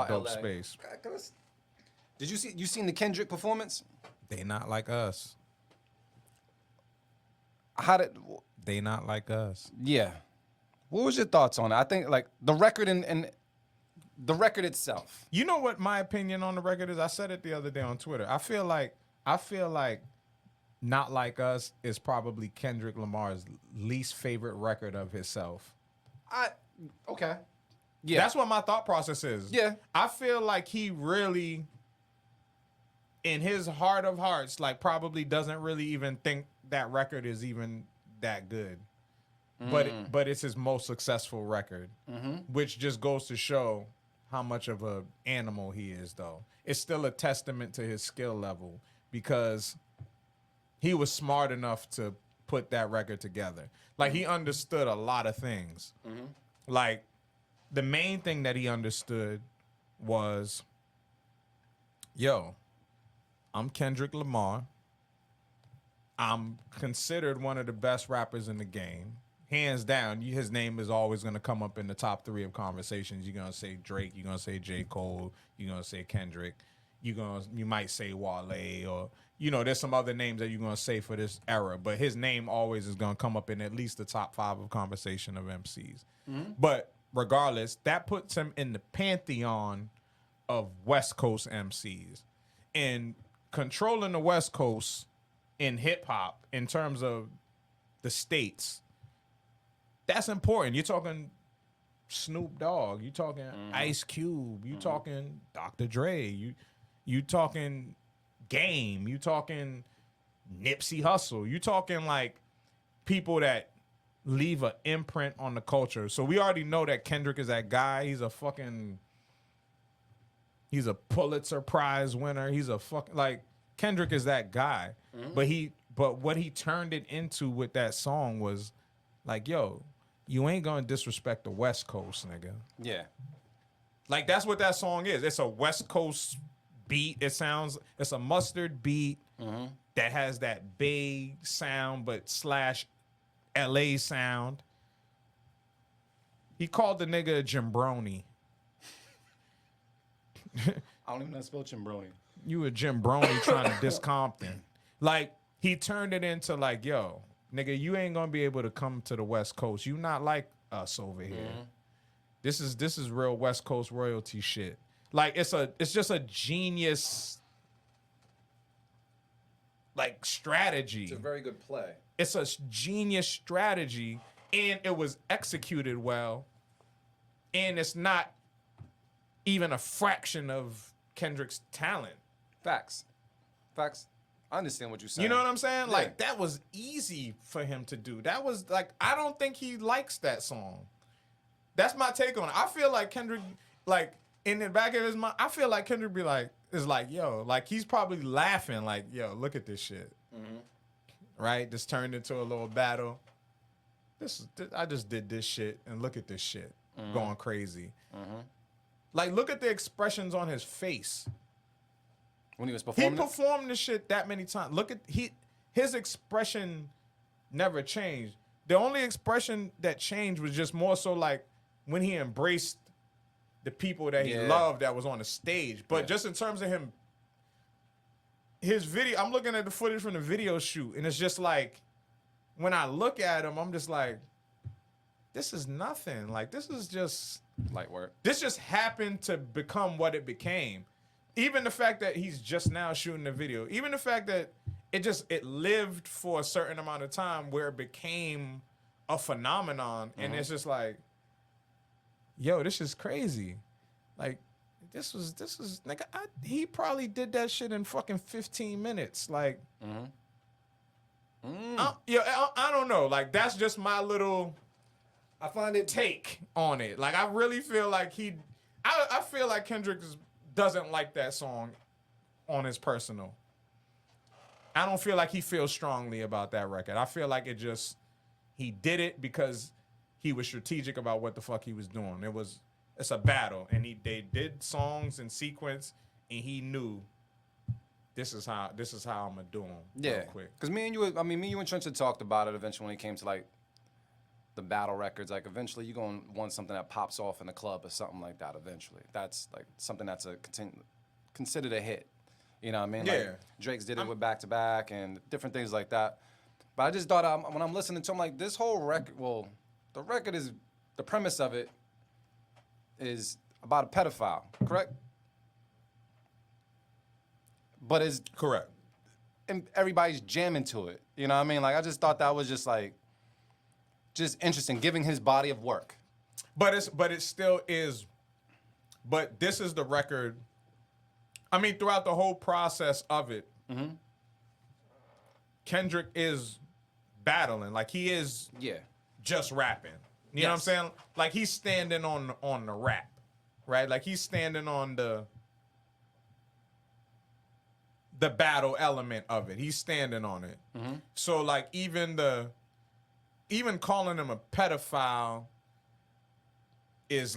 dope LA. space. Did you seen the Kendrick performance? They not like us. How did? They not like us. Yeah. What was your thoughts on it? I think like the record and the record itself. You know what my opinion on the record is? I said it the other day on Twitter. I feel like Not Like Us is probably Kendrick Lamar's least favorite record of himself. Okay. Yeah. That's what my thought process is. Yeah. I feel like he really, in his heart of hearts, like probably doesn't really even think that record is even that good. But it's his most successful record, which just goes to show how much of a animal he is, though. It's still a testament to his skill level because he was smart enough to put that record together. Like, he understood a lot of things. Like, the main thing that he understood was, yo, I'm Kendrick Lamar. I'm considered one of the best rappers in the game. Hands down, his name is always going to come up in the top 3 of conversations. You're going to say Drake, you're going to say J. Cole, you're going to say Kendrick, you might say Wale, or, there's some other names that you're going to say for this era, but his name always is going to come up in at least the top 5 of conversation of MCs. But regardless, that puts him in the pantheon of West Coast MCs. And controlling the West Coast in hip-hop, in terms of the states, that's important. You're talking Snoop Dogg. You talking Ice Cube. You talking Dr. Dre. You talking Game. You talking Nipsey Hussle. You talking like people that leave an imprint on the culture. So we already know that Kendrick is that guy. He's a Pulitzer Prize winner. He's a Kendrick is that guy. But what he turned it into with that song was like, yo, you ain't gonna disrespect the West Coast, nigga. Yeah. Like, that's what that song is. It's a West Coast beat. It's a mustard beat that has that Bay sound, but / LA sound. He called the nigga a Jimbroni. I don't even know how to spell Jimbroni. You a Jimbroni trying to diss Compton. Like, he turned it into like, yo, nigga, you ain't gonna be able to come to the West Coast. You not like us over here. This is real West Coast royalty shit. Like, it's just a genius like strategy. It's a very good play. It's a genius strategy, and it was executed well. And it's not even a fraction of Kendrick's talent. Facts. I understand what you're saying. You know what I'm saying? Yeah. Like, that was easy for him to do. That was like, I don't think he likes that song. That's my take on it. I feel like Kendrick, like, in the back of his mind, I feel like Kendrick is like, yo, like, he's probably laughing, like, yo, look at this shit. Right? This turned into a little battle. I just did this shit, and look at this shit going crazy. Like, look at the expressions on his face. When he was performing, he performed this shit that many times. Look at his expression never changed. The only expression that changed was just more so like when he embraced the people that he loved that was on the stage. But just in terms of him, his video, I'm looking at the footage from the video shoot, and it's just like, when I look at him, I'm just like, this is nothing. Like, this is just light work. This just happened to become what it became. Even the fact that he's just now shooting the video, even the fact that it lived for a certain amount of time where it became a phenomenon, and it's just like, yo, this is crazy. Like, this was nigga. He probably did that shit in fucking 15 minutes. Like, I don't know. Like, that's just my little. I find it take on it. Like, I really feel like I feel like Kendrick doesn't like that song on his personal. I don't feel like he feels strongly about that record. I feel like he did it because he was strategic about what the fuck he was doing. It's a battle, and they did songs in sequence, and he knew this is how I'm gonna do them. Yeah, because me and you and Trench had talked about it eventually when it came to like the battle records. Like eventually you're going to want something that pops off in a club or something like that eventually. That's like something that's considered a hit. You know what I mean? Yeah. Like Drake's did it with Back to Back and different things like that. But I just thought when I'm listening to him, like this whole record, well, the record is, the premise of it is about a pedophile, correct? But it's Correct. and everybody's jamming to it. You know what I mean? Like I just thought that was just interesting, giving his body of work. But it still is. But this is the record. I mean, throughout the whole process of it, Kendrick is battling. Like he is just rapping. You know what I'm saying? Like he's standing on the rap, right? Like he's standing on the battle element of it. He's standing on it. So like even calling him a pedophile is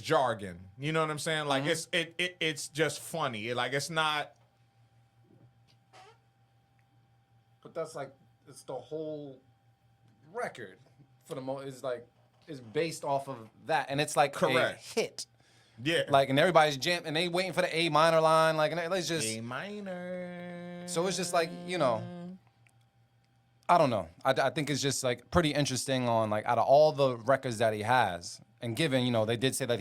jargon. You know what I'm saying? Like it's just funny. Like it's not. But that's like it's the whole record for the most is based off of that, and it's like Correct. a hit. Yeah. Like and everybody's jamming, and they waiting for the A minor line, like and it's just A minor. So it's just like I don't know. I think it's just like pretty interesting on like out of all the records that he has, and given they did say that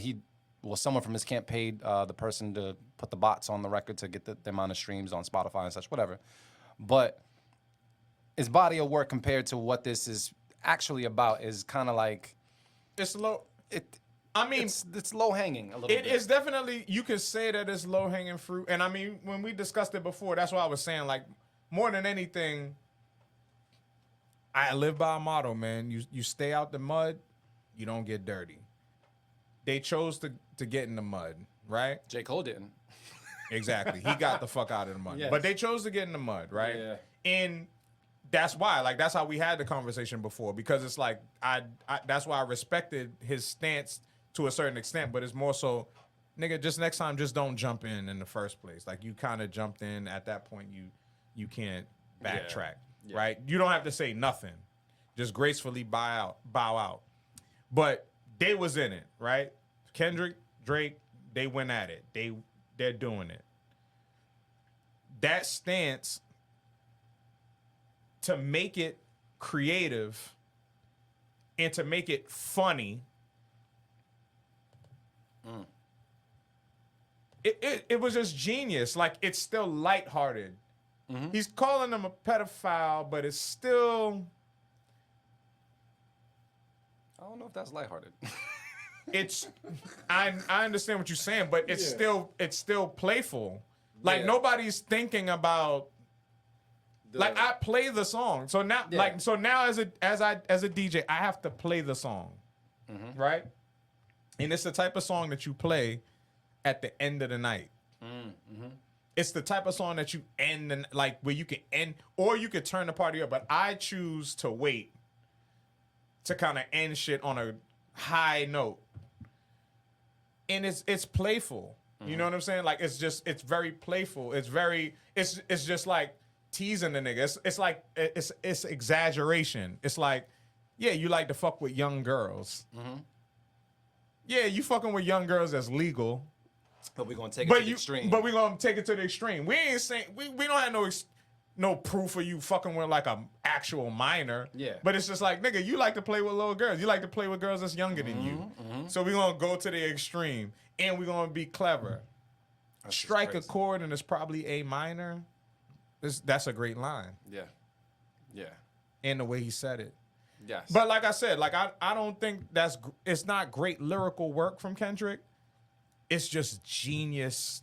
someone from his camp paid the person to put the bots on the record to get the amount of streams on Spotify and such, whatever. But his body of work compared to what this is actually about is kind of like it's low. I mean, it's low hanging a little bit. It is definitely, you could say that it's low hanging fruit. And I mean, when we discussed it before, that's why I was saying, like, more than anything, I live by a motto, man. You stay out the mud, you don't get dirty. They chose to get in the mud, right? J. Cole didn't. Exactly. He got the fuck out of the mud. Yes. But they chose to get in the mud, right? Yeah. And that's why, like, that's how we had the conversation before, because it's like, I that's why I respected his stance to a certain extent, but it's more so, nigga, just next time, just don't jump in the first place. Like, you kind of jumped in at that point, you can't backtrack, right? You don't have to say nothing. Just gracefully bow out. But they was in it, right? Kendrick, Drake, they went at it. They're doing it. That stance to make it creative and to make it funny, it was just genius. Like, it's still lighthearted. He's calling him a pedophile, but it's still... I don't know if that's lighthearted. I understand what you're saying, but it's still playful. Like, nobody's thinking about... Like, I play the song. So now, as a DJ, I have to play the song, right? And it's the type of song that you play at the end of the night. It's the type of song that you end, where you can end, or you could turn the party up. But I choose to wait to kind of end shit on a high note. And it's playful. You know what I'm saying? Like, it's very playful. It's just like teasing the nigga. It's like, it's exaggeration. It's like, yeah, you like to fuck with young girls. Yeah, you fucking with young girls that's legal. But we're gonna take it to the extreme. But we're gonna take it to the extreme. We ain't saying we don't have no proof of you fucking with like a actual minor. Yeah. But it's just like, nigga, you like to play with little girls. You like to play with girls that's younger than you. So we're gonna go to the extreme, and we're gonna be clever. Strike a chord, and it's probably A minor. That's a great line. Yeah. And the way he said it. Yes. But like I said, like I don't think it's not great lyrical work from Kendrick. It's just genius.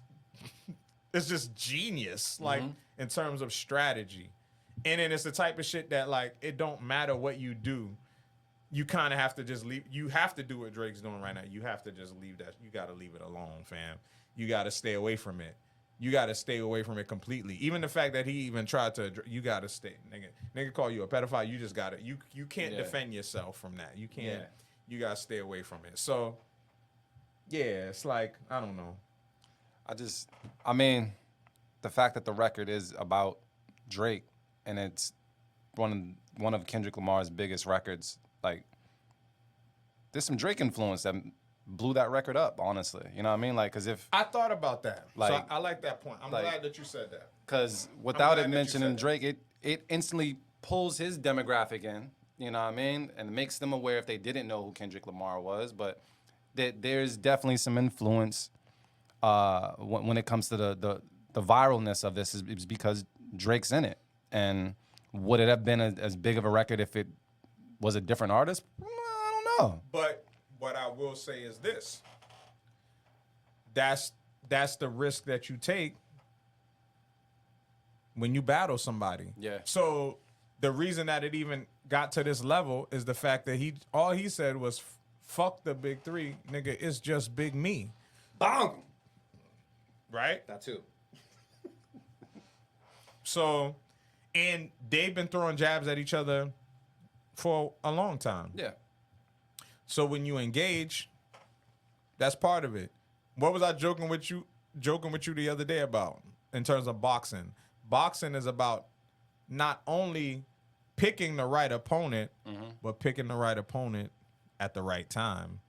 It's just genius, like, in terms of strategy. And then it's the type of shit that, like, it don't matter what you do. You kind of have to just leave. You have to do what Drake's doing right now. You have to just leave that. You got to leave it alone, fam. You got to stay away from it. You got to stay away from it completely. Even the fact that he even tried to, you got to stay. Nigga call you a pedophile. You just got to, you can't defend yourself from that. You can't, you got to stay away from it. So, yeah, it's like, I don't know. I mean, the fact that the record is about Drake and it's one of Kendrick Lamar's biggest records, like there's some Drake influence that blew that record up. Honestly, you know what I mean? Like, cause if I thought about that. Like- So I like that point. I'm like- glad that you said that. Because without glad it that you mentioning said that. Drake, it instantly pulls his demographic in, you know what I mean? And makes them aware if they didn't know who Kendrick Lamar was. But there's definitely some influence when it comes to the viralness of this is because Drake's in it. And would it have been as big of a record if it was a different artist? I don't know. But what I will say is this. That's the risk that you take when you battle somebody. Yeah. So the reason that it even got to this level is the fact that all he said was fuck the big three, nigga, it's just big me. Bang! Right? That too. So, and they've been throwing jabs at each other for a long time. Yeah. So when you engage, that's part of it. What was I joking with you the other day about in terms of boxing? Boxing is about not only picking the right opponent, but picking the right opponent at the right time.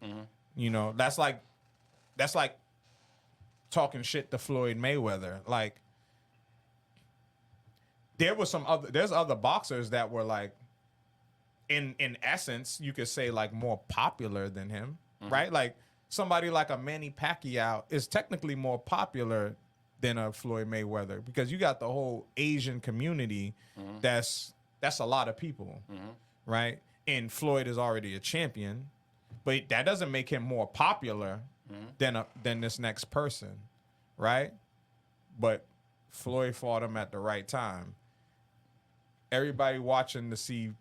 You know, that's like talking shit to Floyd Mayweather. Like there's other boxers that were like in essence, you could say like more popular than him, right? Like somebody like a Manny Pacquiao is technically more popular than a Floyd Mayweather because you got the whole Asian community that's a lot of people, right? And Floyd is already a champion, but that doesn't make him more popular than this next person, right? But Floyd fought him at the right time. Everybody watching to see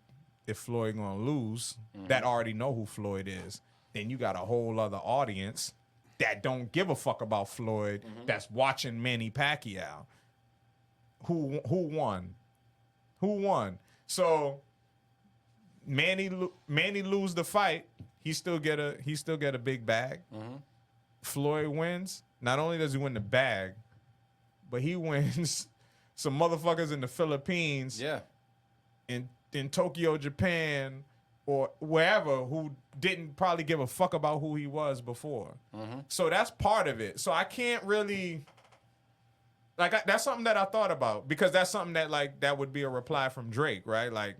if Floyd gonna lose that already know who Floyd is. Then you got a whole other audience that don't give a fuck about Floyd that's watching Manny Pacquiao. Who won? Who won? So Manny lose the fight, he still get a big bag. Floyd wins. Not only does he win the bag, but he wins some motherfuckers in the Philippines, in Tokyo, Japan, or wherever who didn't probably give a fuck about who he was before. So that's part of it. So I can't really that's something that I thought about because that's something that would be a reply from Drake, right? Like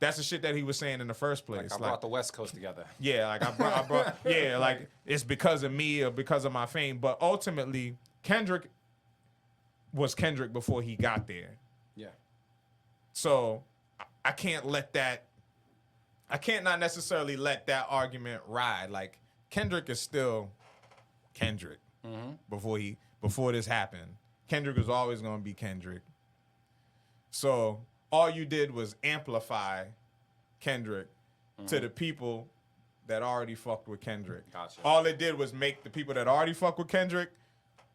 that's the shit that he was saying in the first place. I brought the West Coast together. Yeah, like I brought yeah, like it's because of me or because of my fame. But ultimately, Kendrick was Kendrick before he got there. Yeah. So I can't not necessarily let that argument ride. Like Kendrick is still Kendrick before this happened. Kendrick was always gonna be Kendrick. So all you did was amplify Kendrick to the people that already fucked with Kendrick. Gotcha. All it did was make the people that already fuck with Kendrick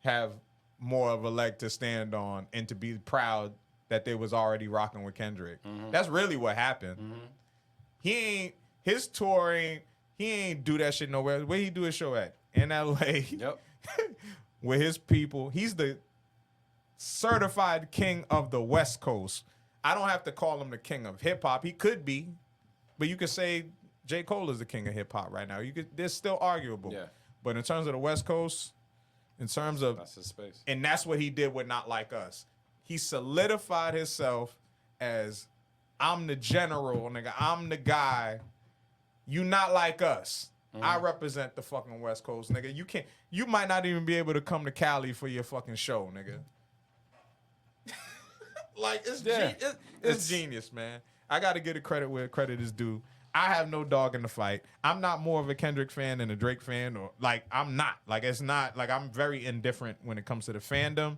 have more of a leg to stand on and to be proud that they was already rocking with Kendrick. That's really what happened. His touring, he ain't do that shit nowhere. Where he do his show at? In LA. Yep. With his people. He's the certified king of the West Coast. I don't have to call him the king of hip hop. He could be, but you could say J. Cole is the king of hip hop right now. There's still arguable. Yeah. But in terms of the West Coast, in terms of That's his space. and that's what he did with Not Like Us. He solidified himself as I'm the general, nigga. I'm the guy. You not like us. I represent the fucking West Coast, nigga. You might not even be able to come to Cali for your fucking show, nigga. Like it's genius, man. I got to give it credit where credit is due. I have no dog in the fight. I'm not more of a Kendrick fan than a Drake fan, or like I'm not. Like it's not like I'm very indifferent when it comes to the fandom,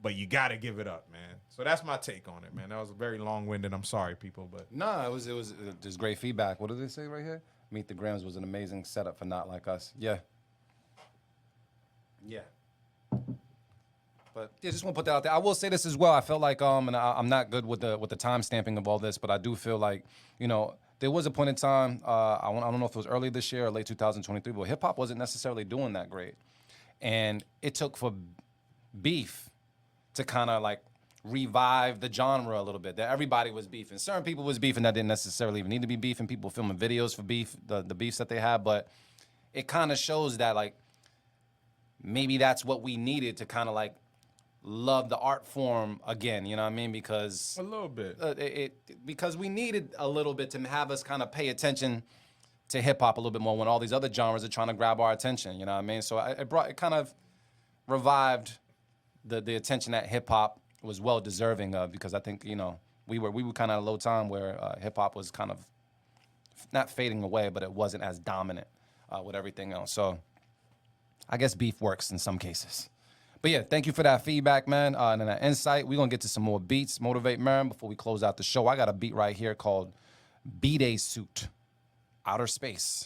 but you got to give it up, man. So that's my take on it, man. That was very long-winded. I'm sorry, people, but No, it was just great feedback. What did they say right here? Meet the Grams was an amazing setup for Not Like Us. Yeah. Yeah. But yeah, just want to put that out there. I will say this as well. I felt like and I'm not good with the time stamping of all this, but I do feel like, you know, there was a point in time, I don't know if it was early this year or late 2023, but hip hop wasn't necessarily doing that great. And it took for beef to kind of like revived the genre a little bit. That everybody was beefing. Certain people was beefing that didn't necessarily even need to be beefing. People filming videos for beef, the beefs that they had. But it kind of shows that, like, maybe that's what we needed to kind of, like, love the art form again. You know what I mean? Because A little bit. Because we needed a little bit to have us kind of pay attention to hip hop a little bit more when all these other genres are trying to grab our attention. You know what I mean? So it kind of revived the attention that hip hop was well deserving of, because I think, you know, we were kind of at a low time where hip hop was kind of not fading away, but it wasn't as dominant with everything else. So I guess beef works in some cases. But yeah, thank you for that feedback, man, and that insight. We're going to get to some more beats, Motivate Man, before we close out the show. I got a beat right here called B-Day Suit, Outer Space.